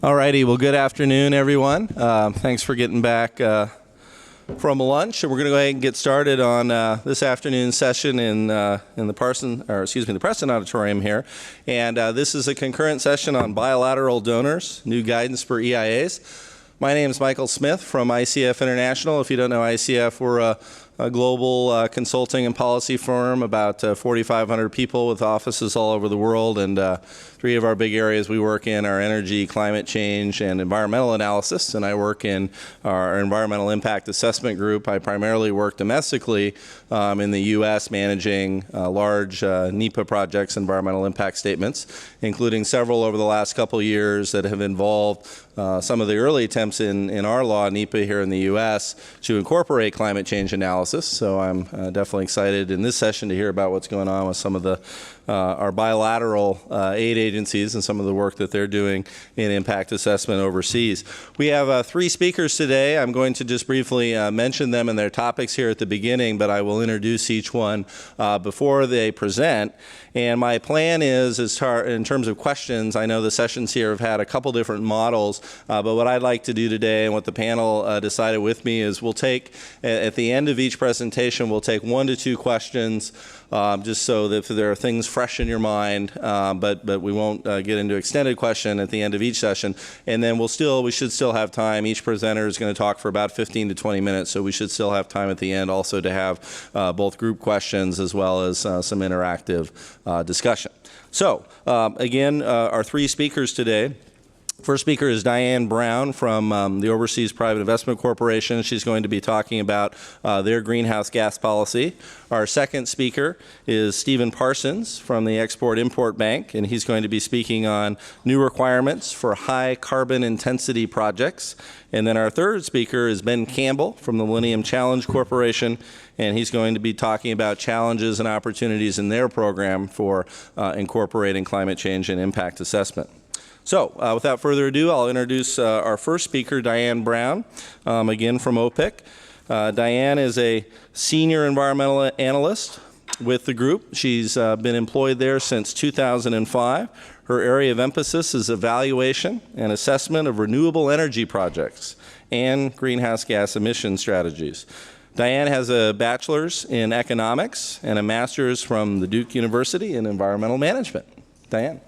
All righty. Well, good afternoon, everyone. Thanks for getting back from lunch. And we're going to go ahead and get started on this afternoon's session in the Preston Auditorium here. And this is a concurrent session on bilateral donors, new guidance for EIAs. My name is Michael Smith from ICF International. If you don't know ICF, we're a global consulting and policy firm, about 4,500 people with offices all over the world, and three of our big areas we work in are energy, climate change, and environmental analysis, and I work in our environmental impact assessment group. I primarily work domestically in the U.S. managing large NEPA projects, environmental impact statements, including several over the last couple years that have involved some of the early attempts in our law, NEPA here in the U.S., to incorporate climate change analysis. So I'm definitely excited in this session to hear about what's going on with some of our bilateral aid agencies and some of the work that they're doing in impact assessment overseas. We have three speakers today. I'm going to just briefly mention them and their topics here at the beginning, but I will introduce each one before they present. And my plan is, in terms of questions, I know the sessions here have had a couple different models, but what I'd like to do today and what the panel decided with me is we'll take, at the end of each presentation, we'll take 1 to 2 questions, just so that if there are things fresh in your mind, but we won't get into extended question at the end of each session. And then we should still have time. Each presenter is going to talk for about 15 to 20 minutes, so we should still have time at the end also to have both group questions as well as some interactive discussion. So again, our three speakers today. First speaker is Diane Brown from the Overseas Private Investment Corporation. She's going to be talking about their greenhouse gas policy. Our second speaker is Stephen Parsons from the Export-Import Bank, and he's going to be speaking on new requirements for high carbon intensity projects. And then our third speaker is Ben Campbell from the Millennium Challenge Corporation, and he's going to be talking about challenges and opportunities in their program for incorporating climate change and impact assessment. So, without further ado, I'll introduce our first speaker, Diane Brown, again from OPIC. Diane is a senior environmental analyst with the group. She's been employed there since 2005. Her area of emphasis is evaluation and assessment of renewable energy projects and greenhouse gas emission strategies. Diane has a bachelor's in economics and a master's from the Duke University in environmental management. Diane.